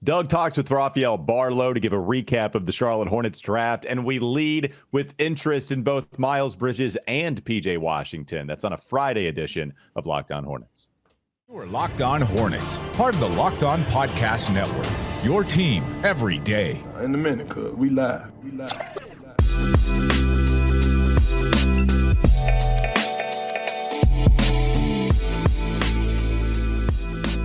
Doug talks with Rafael Barlowe to give a recap of the Charlotte Hornets draft, and we lead with interest in both Miles Bridges and P.J. Washington. That's on a Friday edition of Locked On Hornets. We're Locked On Hornets, part of the Locked On Podcast Network, your team every day. In a minute, cuz we live.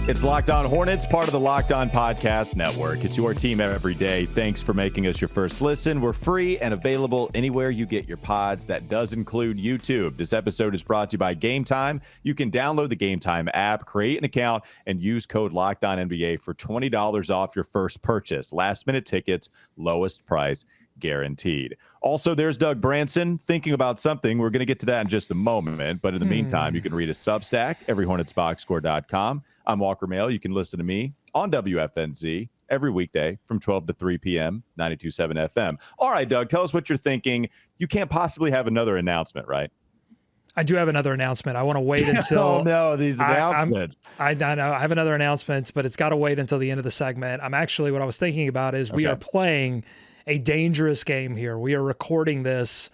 It's Locked On Hornets, part of the Locked On Podcast Network. It's your team every day. Thanks for making us your first listen. We're free and available anywhere you get your pods. That does include YouTube. This episode is brought to you by Game Time. You can download the Game Time app, create an account, and use code LOCKEDONNBA for $20 off your first purchase. Last-minute tickets, lowest price guaranteed. Also, there's Doug Branson thinking about something. We're going to get to that in just a moment. But in the meantime, you can read his Substack, everyhornetsboxscore.com. I'm Walker Mail. You can listen to me on WFNZ every weekday from 12 to 3 p.m., 92.7 FM. All right, Doug, tell us what you're thinking. You can't possibly have another announcement, right? I do have another announcement. I want to wait until... Oh, no, these announcements. I know. I have another announcement, but it's got to wait until the end of the segment. What I was thinking about is we are playing a dangerous game here. We are recording this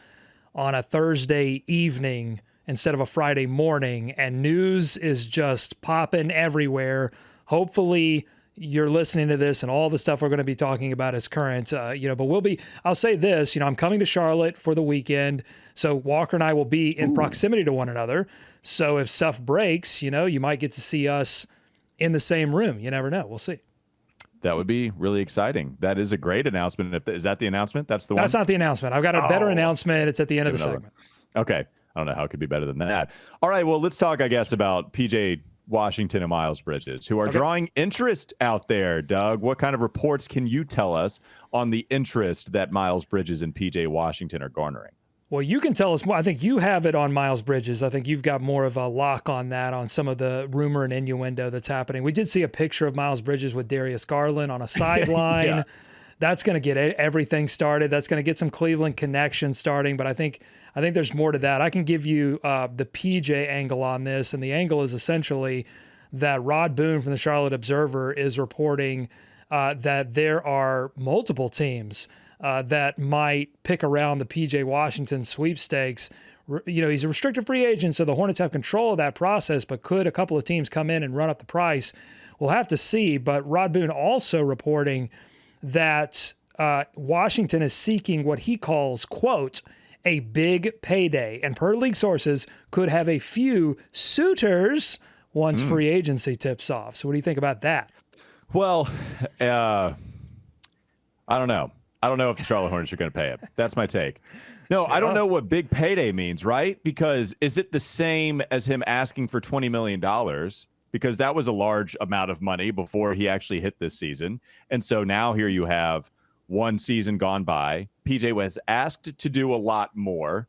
on a Thursday evening instead of a Friday morning, and news is just popping everywhere. Hopefully you're listening to this and all the stuff we're going to be talking about is current, but I'll say this, I'm coming to Charlotte for the weekend. So Walker and I will be in proximity to one another. So if stuff breaks, you might get to see us in the same room. You never know. We'll see. That would be really exciting. That is a great announcement. Is that the announcement? That's the one? That's not the announcement. I've got a better announcement. It's at the end of the segment. Okay. I don't know how it could be better than that. All right. Well, let's talk, I guess, about P.J. Washington and Miles Bridges, who are drawing interest out there. Doug, what kind of reports can you tell us on the interest that Miles Bridges and P.J. Washington are garnering? Well, you can tell us more. I think you have it on Miles Bridges. I think you've got more of a lock on that, on some of the rumor and innuendo that's happening. We did see a picture of Miles Bridges with Darius Garland on a sideline. Yeah. That's going to get everything started. That's going to get some Cleveland connection starting. But I think there's more to that. I can give you the PJ angle on this, and the angle is essentially that Rod Boone from the Charlotte Observer is reporting that there are multiple teams that might pick around the P.J. Washington sweepstakes. He's a restricted free agent, so the Hornets have control of that process, but could a couple of teams come in and run up the price? We'll have to see, but Rod Boone also reporting that Washington is seeking what he calls, quote, a big payday, and per league sources could have a few suitors once free agency tips off. So what do you think about that? Well, I don't know. I don't know if the Charlotte Hornets are going to pay him. That's my take. No, I don't know what big payday means, right? Because is it the same as him asking for $20 million? Because that was a large amount of money before he actually hit this season. And so now here you have one season gone by. PJ was asked to do a lot more,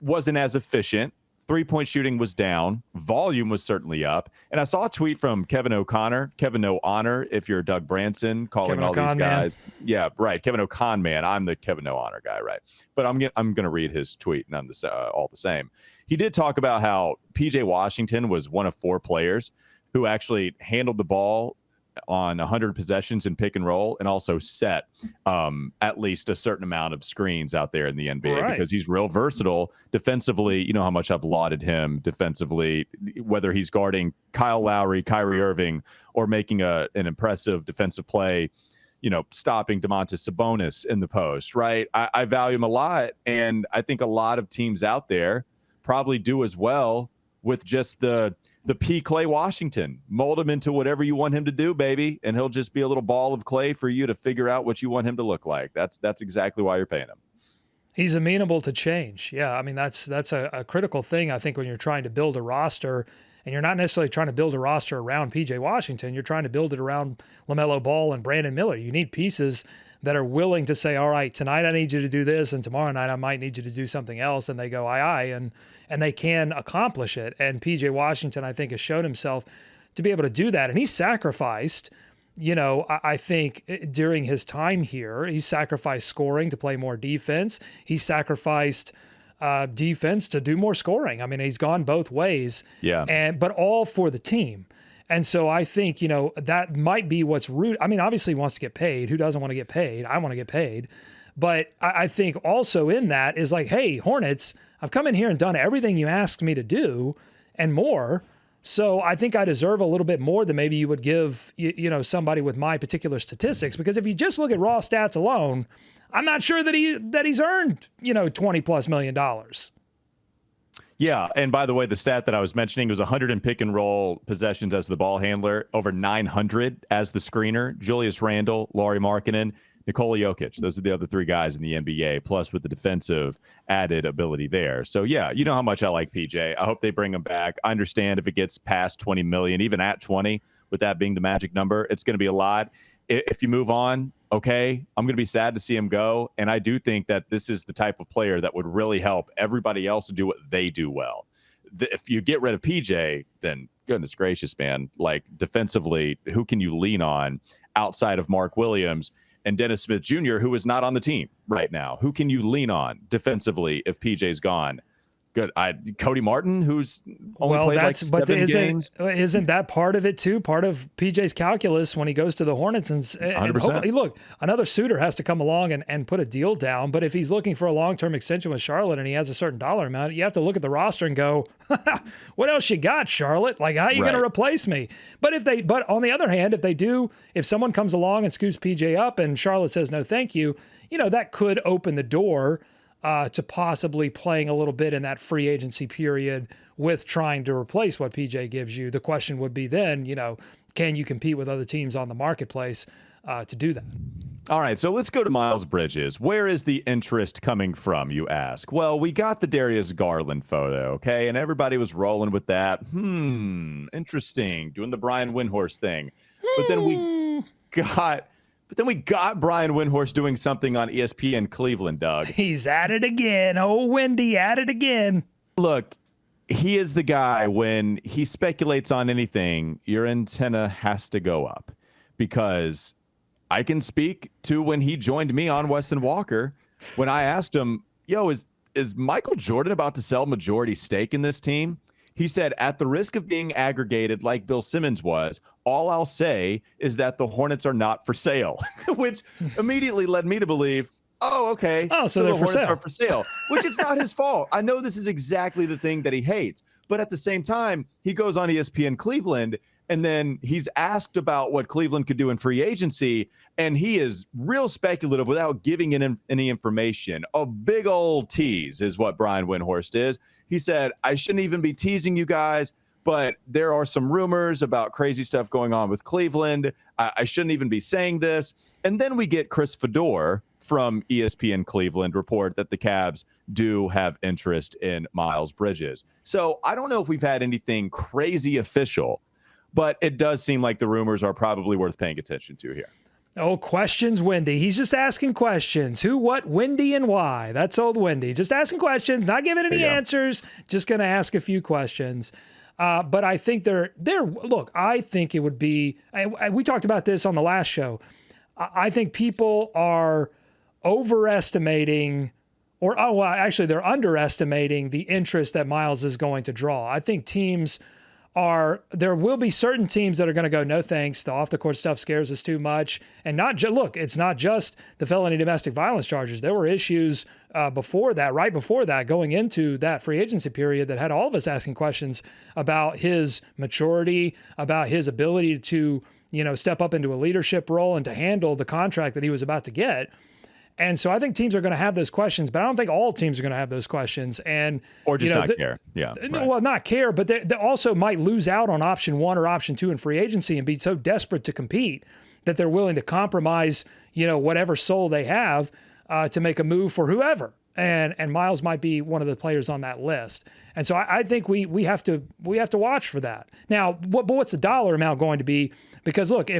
wasn't as efficient. 3-point shooting was down. Volume was certainly up. And I saw a tweet from Kevin O'Connor, Kevin O'Honor, if you're Doug Branson, calling Kevin all O'Con, these guys. man. Yeah, right. Kevin O'Con, man. I'm the Kevin O'Honor guy, right? But I'm going to read his tweet, and I'm all the same. He did talk about how P.J. Washington was one of 4 players who actually handled the ball on 100 possessions in pick and roll, and also set at least a certain amount of screens out there in the NBA, because he's real versatile defensively. You know how much I've lauded him defensively, whether he's guarding Kyle Lowry, Kyrie Irving, or making an impressive defensive play, stopping Domantas Sabonis in the post, right? I value him a lot, and I think a lot of teams out there probably do as well with just the P. Clay Washington. Mold him into whatever you want him to do, baby, and he'll just be a little ball of clay for you to figure out what you want him to look like. That's exactly why you're paying him. He's amenable to change. Yeah, I mean, that's a critical thing, I think, when you're trying to build a roster, and you're not necessarily trying to build a roster around P.J. Washington. You're trying to build it around LaMelo Ball and Brandon Miller. You need pieces that are willing to say, all right, tonight I need you to do this, and tomorrow night I might need you to do something else, and they go, aye, and they can accomplish it. And P.J. Washington, I think, has shown himself to be able to do that. And he's sacrificed, I think during his time here, he sacrificed scoring to play more defense. He sacrificed defense to do more scoring. I mean, he's gone both ways. Yeah. But all for the team. And so I think, that might be what's root. I mean, obviously he wants to get paid. Who doesn't want to get paid? I want to get paid. But I think also in that is like, hey, Hornets, I've come in here and done everything you asked me to do and more. So I think I deserve a little bit more than maybe you would give, somebody with my particular statistics. Because if you just look at raw stats alone, I'm not sure that he's earned, $20+ million. Yeah, and by the way, the stat that I was mentioning was 100 in pick and roll possessions as the ball handler, over 900 as the screener. Julius Randle, Lauri Markkanen, Nikola Jokic. Those are the other three guys in the NBA, plus with the defensive added ability there. So, yeah, you know how much I like PJ. I hope they bring him back. I understand if it gets past 20 million, even at 20, with that being the magic number, it's going to be a lot. If you move on, okay, I'm going to be sad to see him go. And I do think that this is the type of player that would really help everybody else do what they do well. If you get rid of PJ, then goodness gracious, man, like defensively, who can you lean on outside of Mark Williams and Dennis Smith Jr., who is not on the team right now? Who can you lean on defensively if PJ's gone? Good. Cody Martin, who's only played like 7 games. Isn't that part of it too? Part of PJ's calculus when he goes to the Hornets and 100%. Look, another suitor has to come along and put a deal down. But if he's looking for a long-term extension with Charlotte and he has a certain dollar amount, you have to look at the roster and go, what else you got, Charlotte? Like, how are you going to replace me? But on the other hand, if someone comes along and scoops PJ up and Charlotte says no, thank you, that could open the door to possibly playing a little bit in that free agency period with trying to replace what PJ gives you. The question would be then, can you compete with other teams on the marketplace to do that? All right, so let's go to Miles Bridges. Where is the interest coming from, you ask? Well, we got the Darius Garland photo, okay? And everybody was rolling with that. Interesting, doing the Brian Windhorst thing. But then we got Brian Windhorst doing something on ESPN Cleveland, Doug. He's at it again. Oh, Wendy, at it again. Look, he is the guy when he speculates on anything, your antenna has to go up. Because I can speak to when he joined me on Weston Walker, when I asked him, is Michael Jordan about to sell majority stake in this team? He said, at the risk of being aggregated like Bill Simmons was, all I'll say is that the Hornets are not for sale, which immediately led me to believe, oh, okay. Oh, so the Hornets are for sale, which it's not his fault. I know this is exactly the thing that he hates. But at the same time, he goes on ESPN Cleveland, and then he's asked about what Cleveland could do in free agency, and he is real speculative without giving any information. A big old tease is what Brian Windhorst is. He said, I shouldn't even be teasing you guys, but there are some rumors about crazy stuff going on with Cleveland. I shouldn't even be saying this. And then we get Chris Fedor from ESPN Cleveland report that the Cavs do have interest in Miles Bridges. So I don't know if we've had anything crazy official, but it does seem like the rumors are probably worth paying attention to here. Oh, questions, Wendy. He's just asking questions. Who, what, Wendy, and why. That's old Wendy. Just asking questions, not giving any answers, just going to ask a few questions. But I think look, I think it would be, we talked about this on the last show. I think people are overestimating they're underestimating the interest that Miles is going to draw. I think there will be certain teams that are going to go, no thanks, the off-the-court stuff scares us too much. And it's not just the felony domestic violence charges. There were issues right before that, going into that free agency period that had all of us asking questions about his maturity, about his ability to, step up into a leadership role and to handle the contract that he was about to get. And so I think teams are going to have those questions, but I don't think all teams are going to have those questions. Or just not care. Yeah. Right. Well, not care, but they also might lose out on option 1 or option 2 in free agency and be so desperate to compete that they're willing to compromise, whatever soul they have to make a move for whoever. And Miles might be one of the players on that list. And so I think we have to watch for that. Now, what's the dollar amount going to be? Because look,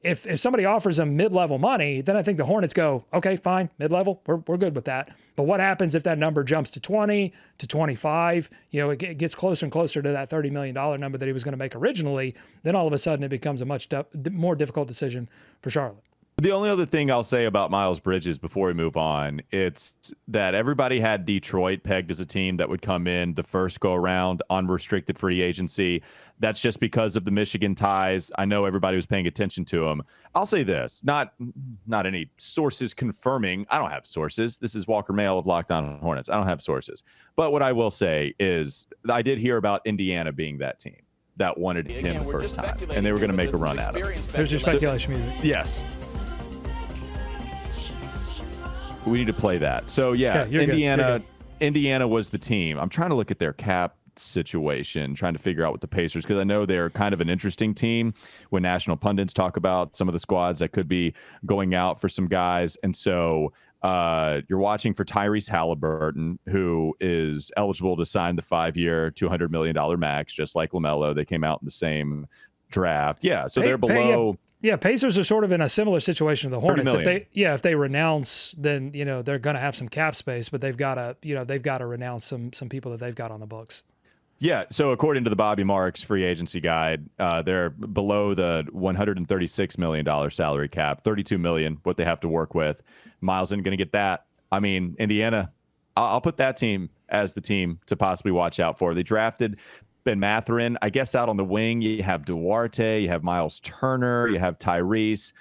if somebody offers them mid-level money, then I think the Hornets go, okay, fine, mid-level, we're good with that. But what happens if that number jumps to 20, to 25, it gets closer and closer to that $30 million number that he was going to make originally, then all of a sudden it becomes a much more difficult decision for Charlotte. The only other thing I'll say about Miles Bridges before we move on, it's that everybody had Detroit pegged as a team that would come in the first go around on restricted free agency. That's just because of the Michigan ties. I know everybody was paying attention to him. I'll say this, not any sources confirming. I don't have sources. This is Walker Mail of Locked On Hornets. I don't have sources. But what I will say is I did hear about Indiana being that team that wanted him the first time, and they were going to make a run at him. There's your speculation music. Yes. We need to play that. So, yeah, okay, Indiana was the team. I'm trying to look at their cap situation, trying to figure out what the Pacers, because I know they're kind of an interesting team when national pundits talk about some of the squads that could be going out for some guys. And so you're watching for Tyrese Halliburton, who is eligible to sign the 5-year, $200 million max, just like LaMelo. They came out in the same draft. Yeah, so they're below. Yeah, Pacers are sort of in a similar situation to the Hornets. If they renounce, then they're going to have some cap space, but they've got to renounce some people that they've got on the books. Yeah, so according to the Bobby Marks free agency guide, they're below the $136 million salary cap, $32 million, what they have to work with. Miles isn't going to get that. I mean, Indiana, I'll put that team as the team to possibly watch out for. They drafted Ben Mathurin, I guess, out on the wing. You have Duarte, you have Miles Turner, you have Tyrese.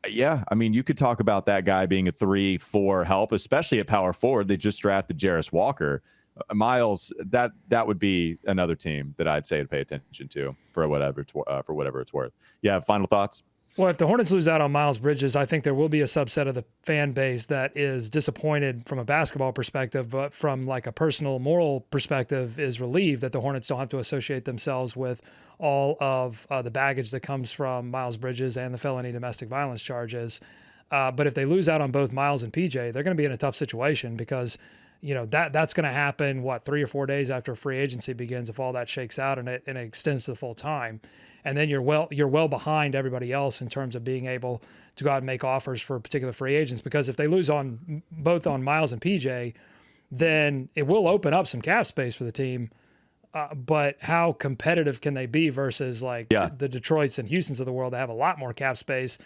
Yeah, I mean, you could talk about that guy being a 3-4 help, especially at power forward. They just drafted Jarris Walker. Miles, that would be another team that I'd say to pay attention to for whatever it's worth. Yeah, final thoughts? Well, if the Hornets lose out on Miles Bridges, I think there will be a subset of the fan base that is disappointed from a basketball perspective, but from like a personal moral perspective is relieved that the Hornets don't have to associate themselves with all of the baggage that comes from Miles Bridges and the felony domestic violence charges. But if they lose out on both Miles and P.J., they're going to be in a tough situation because that's going to happen 3 or 4 days after free agency begins if all that shakes out and it extends to the full time. And then you're well behind everybody else in terms of being able to go out and make offers for particular free agents. Because if they lose on both on Miles and PJ, then it will open up some cap space for the team. But how competitive can they be versus the Detroits and Houstons of the world that have a lot more cap space?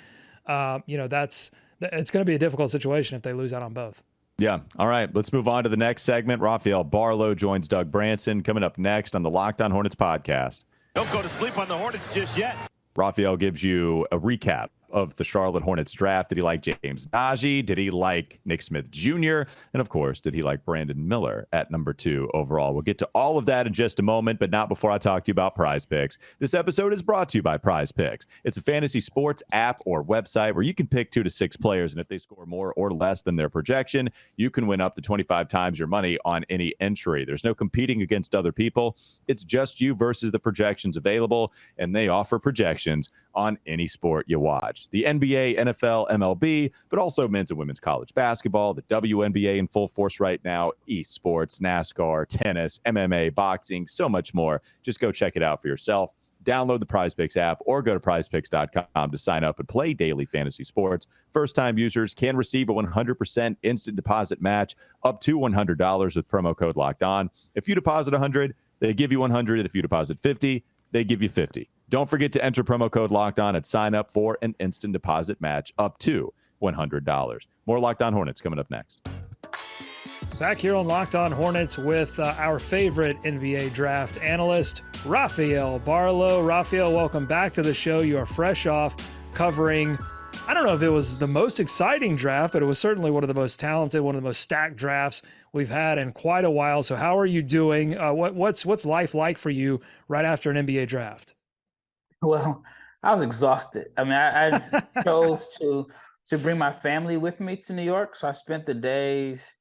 It's going to be a difficult situation if they lose out on both. Yeah. All right. Let's move on to the next segment. Rafael Barlowe joins Doug Branson coming up next on the Locked On Hornets podcast. Don't go to sleep on the Hornets just yet. Rafael gives you a recap of the Charlotte Hornets draft. Did he like James Nnaji? Did he like Nick Smith Jr.? And of course, did he like Brandon Miller at number 2 overall? We'll get to all of that in just a moment, but not before I talk to you about Prize Picks. This episode is brought to you by Prize Picks. It's a fantasy sports app or website where you can pick 2 to 6 players, and if they score more or less than their projection, you can win up to 25 times your money on any entry. There's no competing against other people. It's just you versus the projections available, and they offer projections on any sport you watch. The NBA, NFL, MLB, but also men's and women's college basketball, the WNBA in full force right now, esports, NASCAR, tennis, MMA, boxing, so much more. Just go check it out for yourself. Download the PrizePicks app or go to prizepicks.com to sign up and play daily fantasy sports. First-time users can receive a 100% instant deposit match up to $100 with promo code Locked On. If you deposit $100, they give you $100. If you deposit $50, they give you $50. Don't forget to enter promo code Locked On and sign up for an instant deposit match up to $100. More Locked On Hornets coming up next. Back here on Locked On Hornets with our favorite NBA draft analyst, Rafael Barlowe. Rafael, welcome back to the show. You are fresh off covering, I don't know if it was the most exciting draft, but it was certainly one of the most talented, one of the most stacked drafts we've had in quite a while. So how are you doing? What's life like for you right after an NBA draft? Well, I was exhausted. I mean, I chose to bring my family with me to New York. So I spent the days,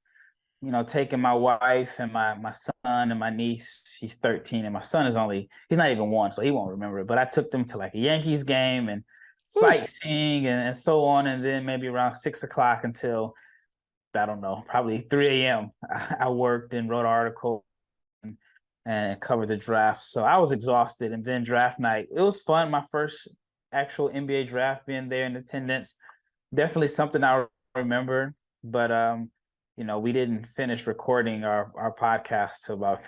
taking my wife and my son and my niece. She's 13 and my son he's not even 1, so he won't remember it. But I took them to like a Yankees game and sightseeing and so on. And then maybe around 6 o'clock until, I don't know, probably 3 a.m. I worked and wrote articles and covered the draft. So I was exhausted. And then draft night, it was fun. My first actual NBA draft, being there in attendance, definitely something I remember. But, we didn't finish recording our podcast till about,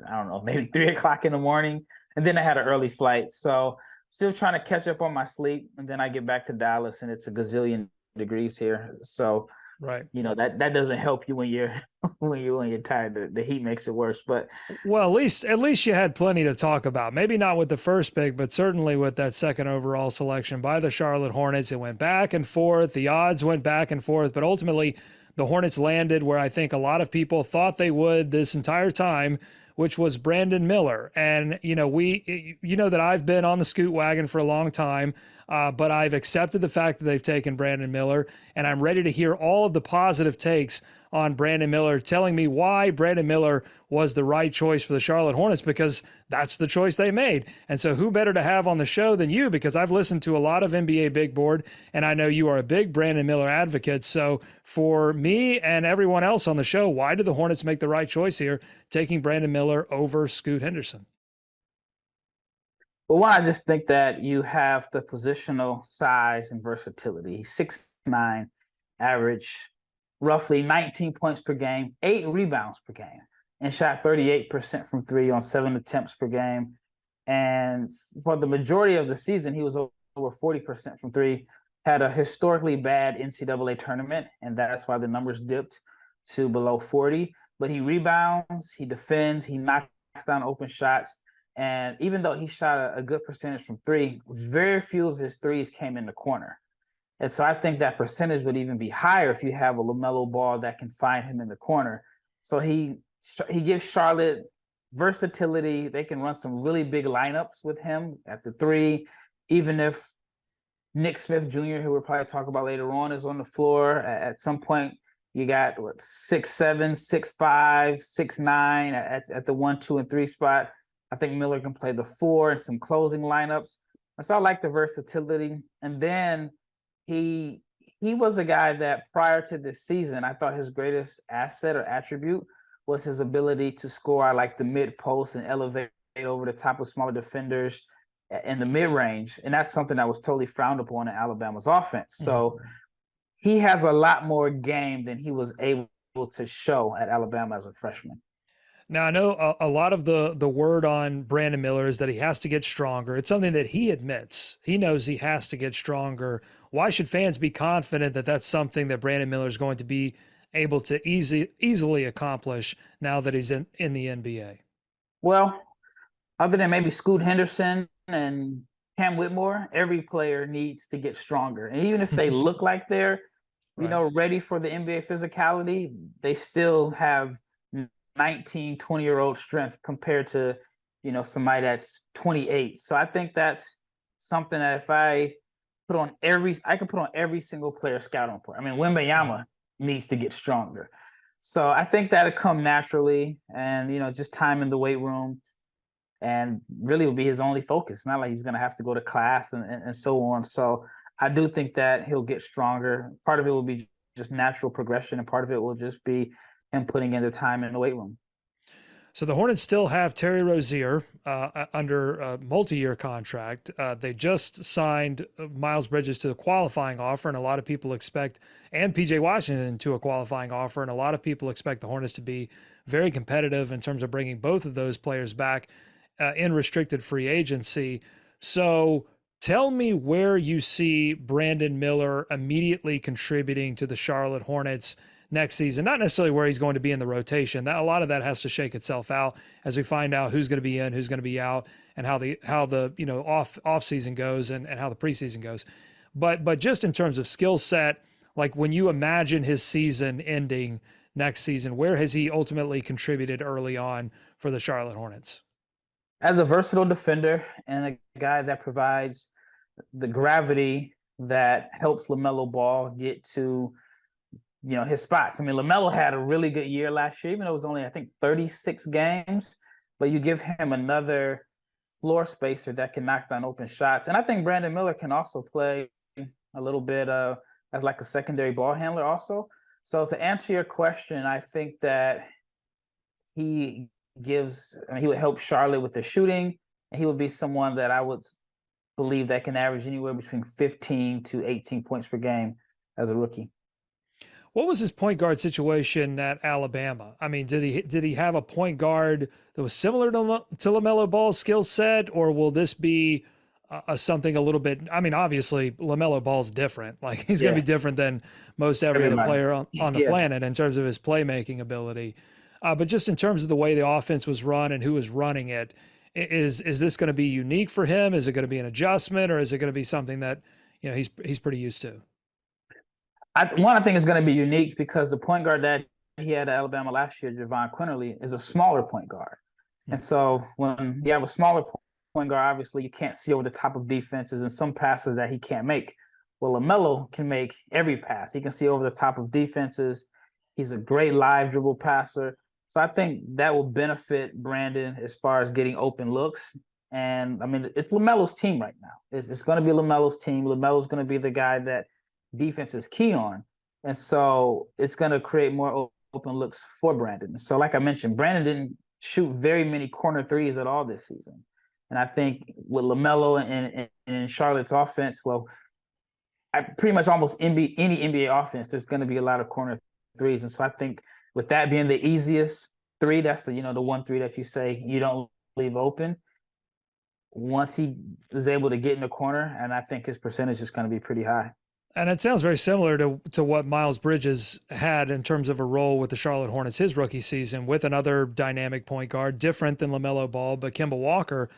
I don't know, maybe 3 o'clock in the morning. And then I had an early flight. So still trying to catch up on my sleep, and then I get back to Dallas, and it's a gazillion degrees here. So, Right. that doesn't help you when you're when you're tired. The heat makes it worse. But Well, at least you had plenty to talk about. Maybe not with the first pick, but certainly with that second overall selection by the Charlotte Hornets. It went back and forth. The odds went back and forth, but ultimately the Hornets landed where I think a lot of people thought they would this entire time, which was Brandon Miller. And, that I've been on the Scoot wagon for a long time, but I've accepted the fact that they've taken Brandon Miller, and I'm ready to hear all of the positive takes on Brandon Miller, telling me why Brandon Miller was the right choice for the Charlotte Hornets, because that's the choice they made. And so who better to have on the show than you, because I've listened to a lot of NBA Big Board, and I know you are a big Brandon Miller advocate. So for me and everyone else on the show, why did the Hornets make the right choice here, taking Brandon Miller over Scoot Henderson? Well, one, I just think that you have the positional size and versatility. He's 6'9", average roughly 19 points per game, 8 rebounds per game, and shot 38% from three on 7 attempts per game. And for the majority of the season, he was over 40% from three, had a historically bad NCAA tournament, and that's why the numbers dipped to below 40. But he rebounds, he defends, he knocks down open shots. And even though he shot a good percentage from three, very few of his threes came in the corner. And so I think that percentage would even be higher if you have a LaMelo Ball that can find him in the corner. So he gives Charlotte versatility. They can run some really big lineups with him at the three, even if Nick Smith Jr., who we'll probably talk about later on, is on the floor. At some point, you got 6'7", 6'5", 6'9" at the 1, 2, and 3 spot. I think Miller can play the 4 and some closing lineups. So I like the versatility. And then he was a guy that prior to this season, I thought his greatest asset or attribute was his ability to score at like the mid post and elevate over the top of smaller defenders in the mid range. And that's something that was totally frowned upon in Alabama's offense. So he has a lot more game than he was able to show at Alabama as a freshman. Now, I know a lot of the word on Brandon Miller is that he has to get stronger. It's something that he admits. He knows he has to get stronger. Why should fans be confident that that's something that Brandon Miller is going to be able to easily accomplish now that he's in the NBA? Well, other than maybe Scoot Henderson and Cam Whitmore, every player needs to get stronger. And even if they look like they're, ready for the NBA physicality, they still have 19, 20-year-old strength compared to, somebody that's 28. So I think that's something that if I can put on every single player scouting report. I mean, Wembanyama needs to get stronger. So I think that'll come naturally and, just time in the weight room and really will be his only focus. It's not like he's going to have to go to class and so on. So I do think that he'll get stronger. Part of it will be just natural progression, and part of it will just be him putting in the time in the weight room. So the Hornets still have Terry Rozier under a multi-year contract. They just signed Miles Bridges to a qualifying offer, and a lot of people and P.J. Washington to a qualifying offer, and a lot of people expect the Hornets to be very competitive in terms of bringing both of those players back in restricted free agency. So tell me where you see Brandon Miller immediately contributing to the Charlotte Hornets next season, not necessarily where he's going to be in the rotation. That a lot of that has to shake itself out as we find out who's going to be in, who's going to be out, and how the off season goes and how the preseason goes. But just in terms of skill set, like when you imagine his season ending next season, where has he ultimately contributed early on for the Charlotte Hornets? As a versatile defender and a guy that provides the gravity that helps LaMelo Ball get to his spots. I mean, LaMelo had a really good year last year, even though it was only, I think, 36 games. But you give him another floor spacer that can knock down open shots. And I think Brandon Miller can also play a little bit as like a secondary ball handler also. So to answer your question, I think that he would help Charlotte with the shooting. And he would be someone that I would believe that can average anywhere between 15 to 18 points per game as a rookie. What was his point guard situation at Alabama? I mean, did he have a point guard that was similar to LaMelo Ball's skill set, or will this be something a little bit. I mean, obviously LaMelo Ball's different. Like he's going to be different than most every other player on the planet in terms of his playmaking ability. But just in terms of the way the offense was run and who was running it, is this going to be unique for him? Is it going to be an adjustment, or is it going to be something that he's pretty used to? I think it's going to be unique because the point guard that he had at Alabama last year, Javon Quinterly, is a smaller point guard. And so when you have a smaller point guard, obviously you can't see over the top of defenses and some passes that he can't make. Well, LaMelo can make every pass. He can see over the top of defenses. He's a great live dribble passer. So I think that will benefit Brandon as far as getting open looks. And I mean, it's LaMelo's team right now. It's going to be LaMelo's team. LaMelo's going to be the guy that defense is key on. And so it's going to create more open looks for Brandon. So like I mentioned, Brandon didn't shoot very many corner threes at all this season. And I think with LaMelo and Charlotte's offense, well, pretty much almost any NBA offense, there's going to be a lot of corner threes. And so I think with that being the easiest three, that's the one three that you say you don't leave open. Once he is able to get in the corner, and I think his percentage is going to be pretty high. And it sounds very similar to what Miles Bridges had in terms of a role with the Charlotte Hornets his rookie season, with another dynamic point guard, different than LaMelo Ball, but Kemba Walker,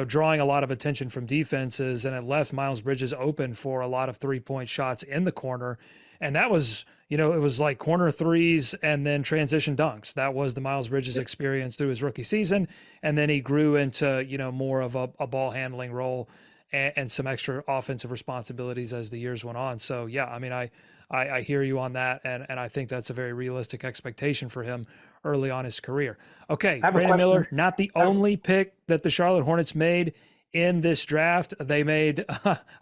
drawing a lot of attention from defenses, and it left Miles Bridges open for a lot of three-point shots in the corner. And that was, it was like corner threes and then transition dunks. That was the Miles Bridges experience through his rookie season. And then he grew into, more of a ball handling role and some extra offensive responsibilities as the years went on. So, yeah, I mean, I hear you on that, and I think that's a very realistic expectation for him early on his career. Okay, Brandon Miller, not the only pick that the Charlotte Hornets made in this draft. They made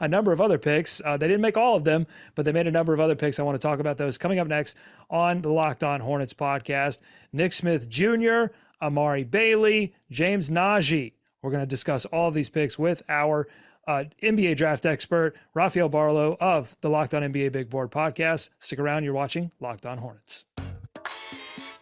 a number of other picks. They didn't make all of them, but they made a number of other picks. I want to talk about those coming up next on the Locked On Hornets podcast. Nick Smith Jr., Amari Bailey, James Nnaji. We're going to discuss all of these picks with our NBA draft expert, Rafael Barlowe of the Locked On NBA Big Board podcast. Stick around. You're watching Locked On Hornets.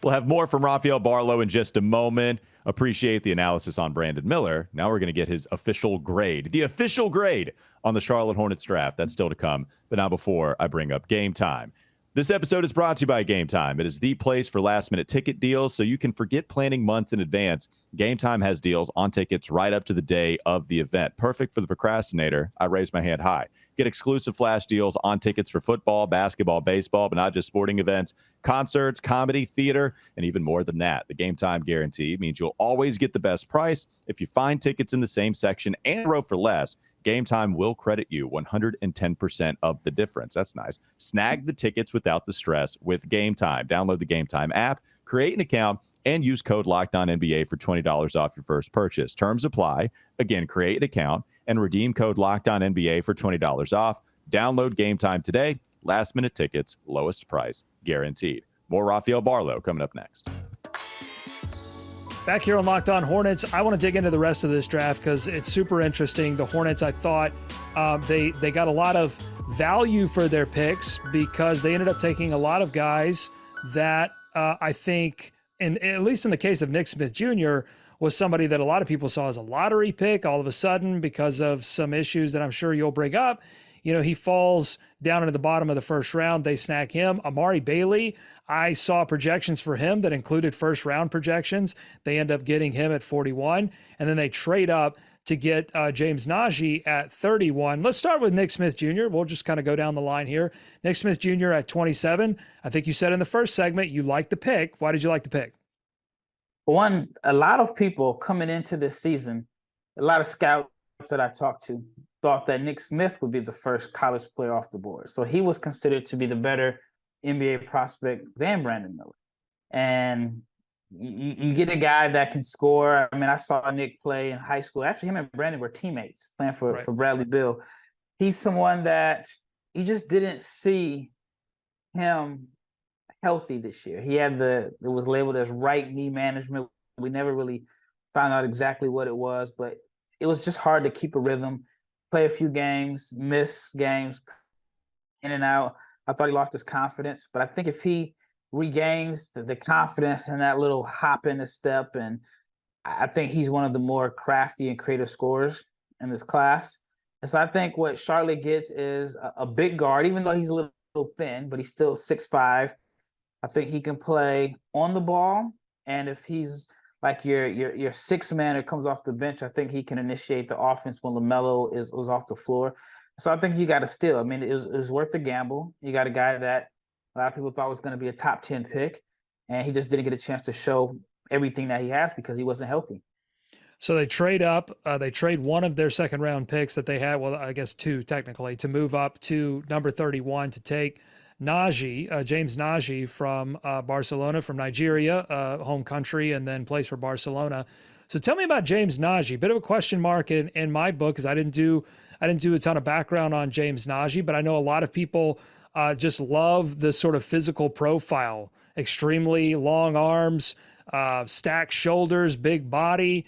We'll have more from Rafael Barlowe in just a moment. Appreciate the analysis on Brandon Miller. Now we're going to get his official grade, the official grade on the Charlotte Hornets draft. That's still to come, but not before I bring up Game Time. This episode is brought to you by Game Time. It is the place for last-minute ticket deals, so you can forget planning months in advance. Game Time has deals on tickets right up to the day of the event. Perfect for the procrastinator. I raise my hand high. Get exclusive flash deals on tickets for football, basketball, baseball, but not just sporting events, concerts, comedy, theater, and even more than that. The Game Time guarantee means you'll always get the best price. If you find tickets in the same section and row for less, Game Time will credit you 110% of the difference. That's nice. Snag the tickets without the stress with Game Time. Download the Game Time app, create an account, and use code LOCKEDONNBA for $20 off your first purchase. Terms apply. Again, create an account and redeem code LOCKEDONNBA for $20 off. Download Game Time today. Last-minute tickets, lowest price guaranteed. More Rafael Barlowe coming up next. Back here on Locked On Hornets, I want to dig into the rest of this draft because it's super interesting. The Hornets, I thought they got a lot of value for their picks because they ended up taking a lot of guys that I think, and at least in the case of Nick Smith Jr., was somebody that a lot of people saw as a lottery pick all of a sudden because of some issues that I'm sure you'll bring up. He falls down into the bottom of the first round. They snag him. Amari Bailey, I saw projections for him that included first round projections. They end up getting him at 41, and then they trade up to get James Nnaji at 31. Let's start with Nick Smith Jr. We'll just kind of go down the line here. Nick Smith Jr. at 27. I think you said in the first segment you liked the pick. Why did you like the pick? One, a lot of people coming into this season, a lot of scouts that I talked to thought that Nick Smith would be the first college player off the board. So he was considered to be the better NBA prospect than Brandon Miller. And you get a guy that can score. I mean, I saw Nick play in high school. Actually, him and Brandon were teammates playing for Bradley Beal. He's someone that you just didn't see him healthy this year. It was labeled as right knee management. We never really found out exactly what it was, but it was just hard to keep a rhythm, play a few games, miss games, in and out. I thought he lost his confidence, but I think if he regains the confidence and that little hop in his step, and I think he's one of the more crafty and creative scorers in this class. And so I think what Charlotte gets is a big guard, even though he's a little thin, but he's still 6'5". I think he can play on the ball. And if he's like your sixth man who comes off the bench, I think he can initiate the offense when LaMelo is off the floor. So I think you got to steal. I mean, it was worth the gamble. You got a guy that a lot of people thought was going to be a top 10 pick, and he just didn't get a chance to show everything that he has because he wasn't healthy. So they trade up. They trade one of their second round picks that they had. Well, I guess two technically, to move up to number 31 to take Nnaji, James Nnaji from Barcelona, from Nigeria, home country, and then plays for Barcelona. So tell me about James Nnaji. Bit of a question mark in my book because I didn't do a ton of background on James Nnaji, but I know a lot of people just love the sort of physical profile. Extremely long arms, stacked shoulders, big body.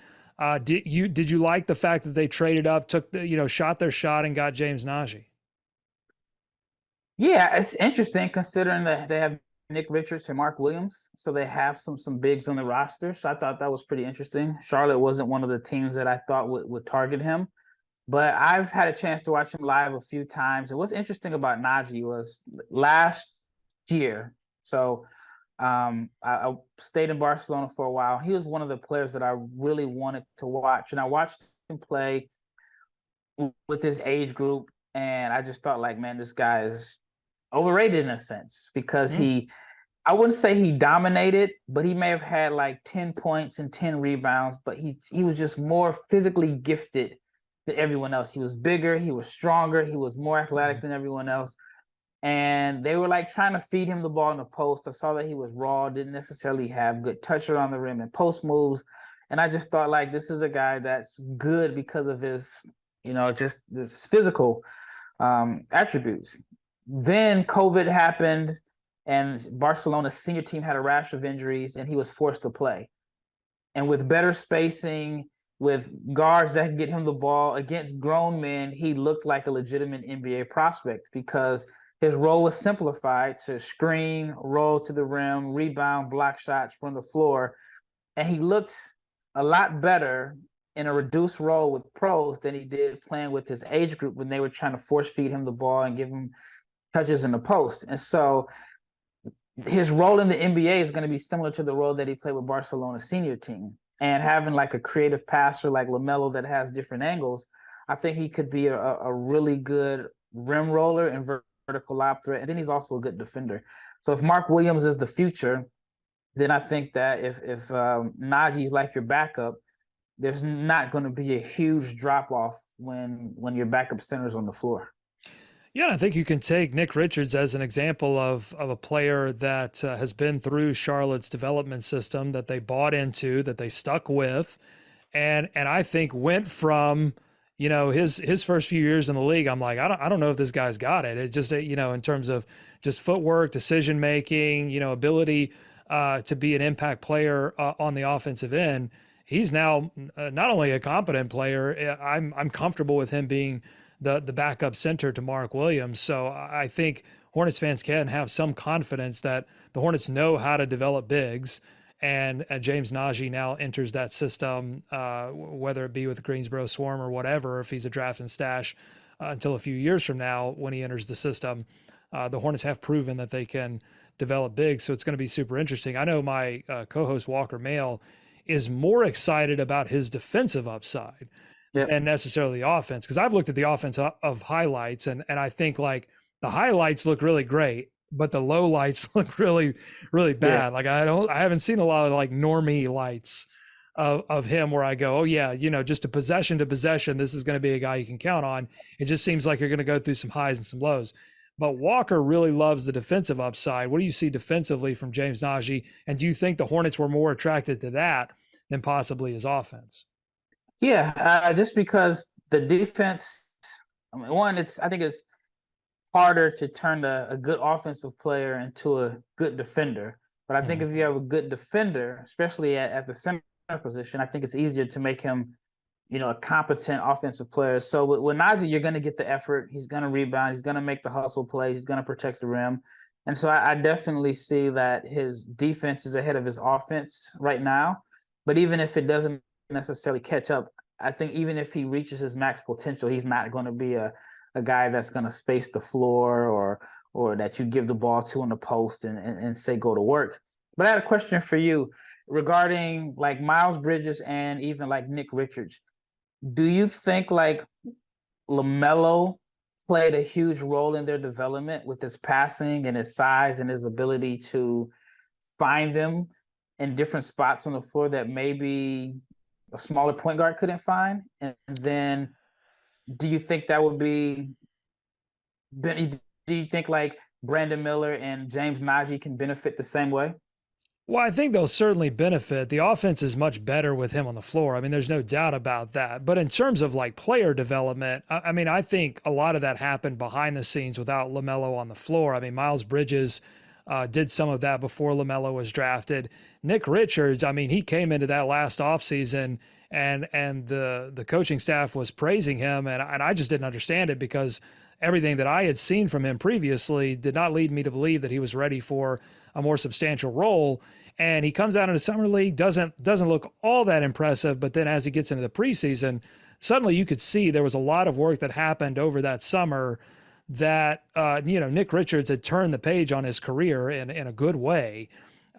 Did you like the fact that they traded up, took shot their shot and got James Nnaji? Yeah, it's interesting considering that they have Nick Richards and Mark Williams, so they have some bigs on the roster. So I thought that was pretty interesting. Charlotte wasn't one of the teams that I thought would target him, but I've had a chance to watch him live a few times. And what's interesting about Nnaji was last year. So I stayed in Barcelona for a while. He was one of the players that I really wanted to watch, and I watched him play with his age group, and I just thought, like, man, this guy is overrated in a sense because I wouldn't say he dominated, but he may have had like 10 points and 10 rebounds, but he was just more physically gifted than everyone else. He was bigger, he was stronger, he was more athletic than everyone else. And they were like trying to feed him the ball in the post. I saw that he was raw, didn't necessarily have good touch around the rim and post moves. And I just thought, like, this is a guy that's good because of his, just this physical attributes. Then COVID happened, and Barcelona's senior team had a rash of injuries, and he was forced to play. And with better spacing, with guards that can get him the ball against grown men, he looked like a legitimate NBA prospect because his role was simplified to screen, roll to the rim, rebound, block shots from the floor. And he looked a lot better in a reduced role with pros than he did playing with his age group when they were trying to force feed him the ball and give him touches in the post. And so his role in the NBA is going to be similar to the role that he played with Barcelona's senior team. And having like a creative passer like LaMelo that has different angles, I think he could be a really good rim roller and vertical lob threat. And then he's also a good defender. So if Mark Williams is the future, then I think that if Nnaji is like your backup, there's not going to be a huge drop off when your backup center is on the floor. Yeah, and I think you can take Nick Richards as an example of a player that has been through Charlotte's development system, that they bought into, that they stuck with, and I think went from his first few years in the league. I'm like, I don't know if this guy's got it. It just in terms of just footwork, decision making, ability to be an impact player on the offensive end. He's now not only a competent player. I'm comfortable with him being the backup center to Mark Williams. So I think Hornets fans can have some confidence that the Hornets know how to develop bigs, and James Nnaji now enters that system, whether it be with the Greensboro Swarm or whatever, if he's a draft and stash until a few years from now when he enters the system. The Hornets have proven that they can develop bigs, so it's going to be super interesting. I know my co-host Walker Mail is more excited about his defensive upside and necessarily the offense, because I've looked at the offense of highlights, and I think like the highlights look really great, but the low lights look really, really bad. Like I haven't seen a lot of like normie lights of him where I go, oh yeah, just a possession to possession, this is going to be a guy you can count on. It just seems like you're going to go through some highs and some lows. But Walker really loves the defensive upside. What do you see defensively from James Nnaji? And do you think the Hornets were more attracted to that than possibly his offense? Yeah, just because the defense, I think it's harder to turn a good offensive player into a good defender. But I think if you have a good defender, especially at the center position, I think it's easier to make him, a competent offensive player. So with Nnaji, you're going to get the effort. He's going to rebound. He's going to make the hustle plays. He's going to protect the rim. And so I definitely see that his defense is ahead of his offense right now. But even if it doesn't necessarily catch up, I think even if he reaches his max potential, he's not going to be a guy that's going to space the floor or that you give the ball to on the post and say go to work. But I had a question for you regarding like Miles Bridges and even like Nick Richards. Do you think like LaMelo played a huge role in their development with his passing and his size and his ability to find them in different spots on the floor that maybe a smaller point guard couldn't find? And then do you think that would be, do you think like Brandon Miller and James Nnaji can benefit the same way? Well, I think they'll certainly benefit. The offense is much better with him on the floor. I mean, there's no doubt about that. But in terms of like player development, I mean, I think a lot of that happened behind the scenes without LaMelo on the floor. I mean, Miles Bridges did some of that before LaMelo was drafted. Nick Richards, I mean, he came into that last offseason and the coaching staff was praising him, and I just didn't understand it because everything that I had seen from him previously did not lead me to believe that he was ready for a more substantial role. And he comes out in the summer league, doesn't look all that impressive, but then as he gets into the preseason, suddenly you could see there was a lot of work that happened over that summer that Nick Richards had turned the page on his career in a good way.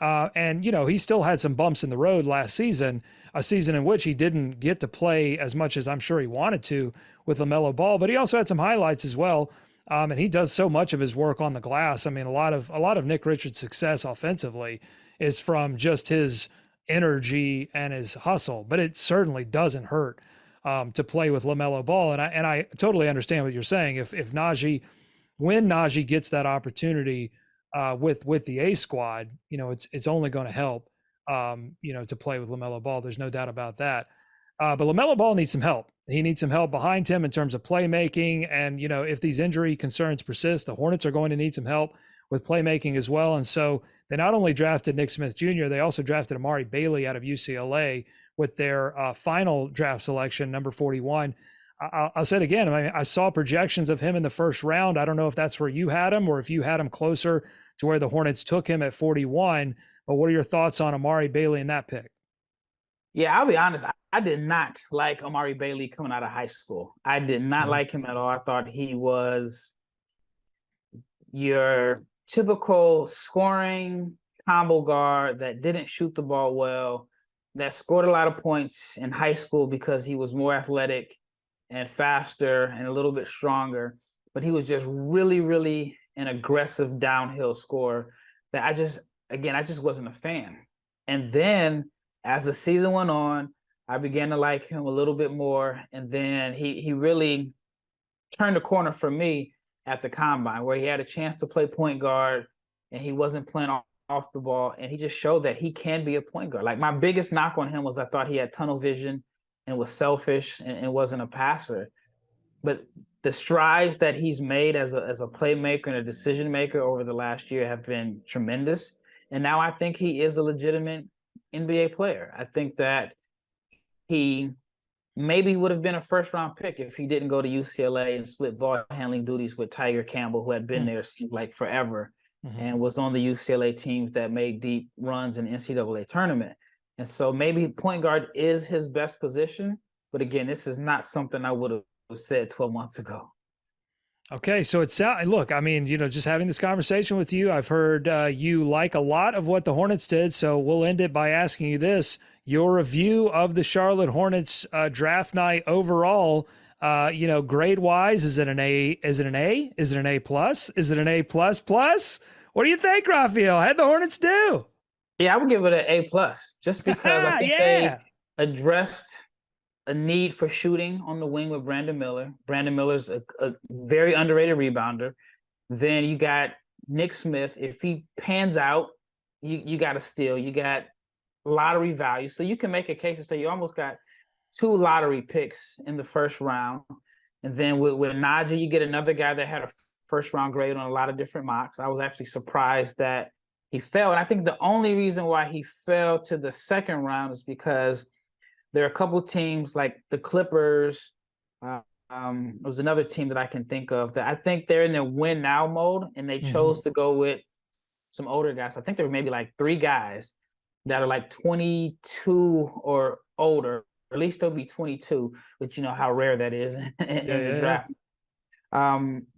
And he still had some bumps in the road last season, a season in which he didn't get to play as much as I'm sure he wanted to with LaMelo Ball, but he also had some highlights as well. And he does so much of his work on the glass. I mean, a lot of Nick Richards' success offensively is from just his energy and his hustle, but it certainly doesn't hurt to play with LaMelo Ball. And I totally understand what you're saying. If when Nnaji gets that opportunity with the A squad, it's only going to help, to play with LaMelo Ball. There's no doubt about that. But LaMelo Ball needs some help. He needs some help behind him in terms of playmaking. And, if these injury concerns persist, the Hornets are going to need some help with playmaking as well. And so they not only drafted Nick Smith Jr., they also drafted Amari Bailey out of UCLA with their final draft selection, number 41. I'll say it again. I mean, I saw projections of him in the first round. I don't know if that's where you had him or if you had him closer to where the Hornets took him at 41. But what are your thoughts on Amari Bailey in that pick? Yeah, I'll be honest. I did not like Amari Bailey coming out of high school. I did not like him at all. I thought he was your typical scoring combo guard that didn't shoot the ball well, that scored a lot of points in high school because he was more athletic and faster and a little bit stronger. But he was just really, really an aggressive downhill scorer that I just wasn't a fan. And then as the season went on, I began to like him a little bit more. And then he really turned the corner for me at the combine, where he had a chance to play point guard and he wasn't playing off the ball. And he just showed that he can be a point guard. Like, my biggest knock on him was I thought he had tunnel vision and was selfish and wasn't a passer. But the strides that he's made as a playmaker and a decision maker over the last year have been tremendous. And now I think he is a legitimate NBA player. I think that he maybe would have been a first-round pick if he didn't go to UCLA and split ball handling duties with Tiger Campbell, who had been there, seemed like forever, and was on the UCLA teams that made deep runs in the NCAA tournament. And so maybe point guard is his best position. But again, this is not something I would have said 12 months ago. Okay, so look, I mean, just having this conversation with you, I've heard you like a lot of what the Hornets did. So we'll end it by asking you this: your review of the Charlotte Hornets draft night overall. Grade wise, is it an A? Is it an A? Is it an A plus? Is it an A plus plus? What do you think, Raphael? How'd the Hornets do? Yeah, I would give it an A plus, just because I think they addressed a need for shooting on the wing with Brandon Miller. Brandon Miller's a very underrated rebounder. Then you got Nick Smith. If he pans out, you got a steal. You got lottery value. So you can make a case to say you almost got 2 lottery picks in the first round. And then with Nnaji, you get another guy that had a first-round grade on a lot of different mocks. I was actually surprised that he fell. And I think the only reason why he fell to the second round is because there are a couple teams like the Clippers. There was another team that I can think of that I think they're in their win now mode, and they chose to go with some older guys. I think there were maybe like 3 guys that are like 22 or older at least they'll be 22, which you know how rare that is in the draft.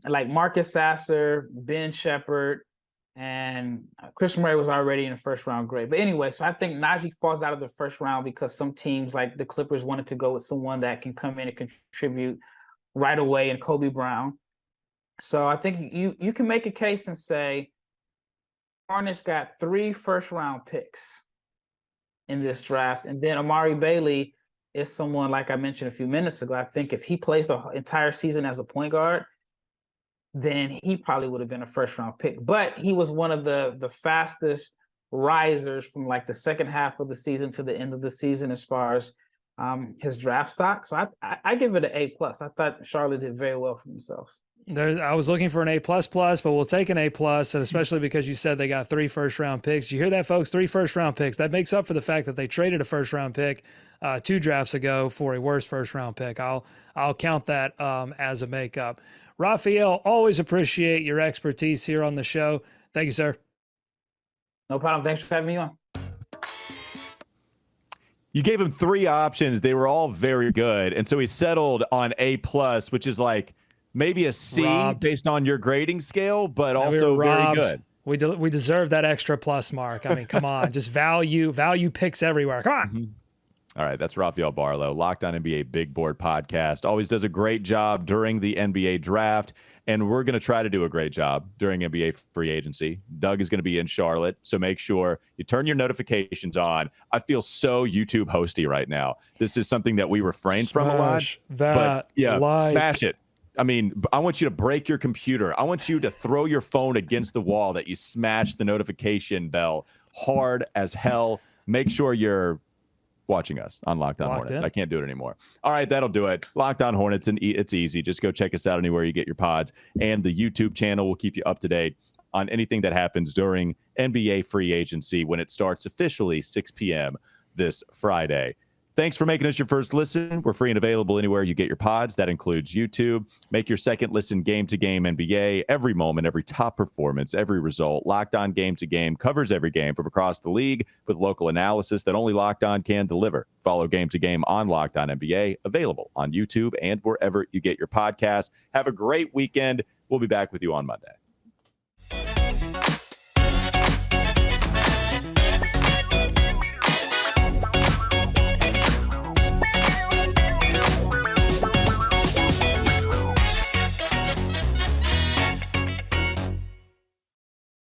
Like Marcus Sasser, Ben Shepherd, and Chris Murray was already in the first round grade. But anyway, so I think Nnaji falls out of the first round because some teams like the Clippers wanted to go with someone that can come in and contribute right away, and Kobe Brown. So I think you can make a case and say Hornets got 3 first-round picks in this draft. And then Amari Bailey is someone, like I mentioned a few minutes ago, I think if he plays the entire season as a point guard, then he probably would have been a first-round pick. But he was one of the fastest risers from like the second half of the season to the end of the season as far as his draft stock. So I give it an A+. I thought Charlotte did very well for themselves. I was looking for an A++, but we'll take an A+, and especially because you said they got 3 first-round picks. You hear that, folks? 3 first-round picks. That makes up for the fact that they traded a first-round pick 2 drafts ago for a worse first-round pick. I'll count that as a makeup. Raphael, always appreciate your expertise here on the show. Thank you, sir. No problem. Thanks for having me on. You gave him 3 options. They were all very good, and so he settled on A+, which is like maybe a C based on your grading scale, but also very good. We deserve that extra plus mark. I mean, come on, just value picks everywhere. Come on. Mm-hmm. All right, that's Rafael Barlowe, Locked On NBA Big Board podcast. Always does a great job during the NBA draft, and we're going to try to do a great job during NBA free agency. Doug is going to be in Charlotte, so make sure you turn your notifications on. I feel so YouTube hosty right now. This is something that we refrain from a lot. Smash it. I mean, I want you to break your computer. I want you to throw your phone against the wall, that you smash the notification bell hard as hell. Make sure you're watching us on Locked On Hornets. I can't do it anymore. All right, that'll do it. Locked On Hornets, and it's easy. Just go check us out anywhere you get your pods. And the YouTube channel will keep you up to date on anything that happens during NBA free agency when it starts officially 6 p.m. this Friday. Thanks for making us your first listen. We're free and available anywhere you get your pods. That includes YouTube. Make your second listen game to game NBA. Every moment, every top performance, every result. Locked On Game to Game covers every game from across the league with local analysis that only Locked On can deliver. Follow Game to Game on Locked On NBA, available on YouTube and wherever you get your podcasts. Have a great weekend. We'll be back with you on Monday.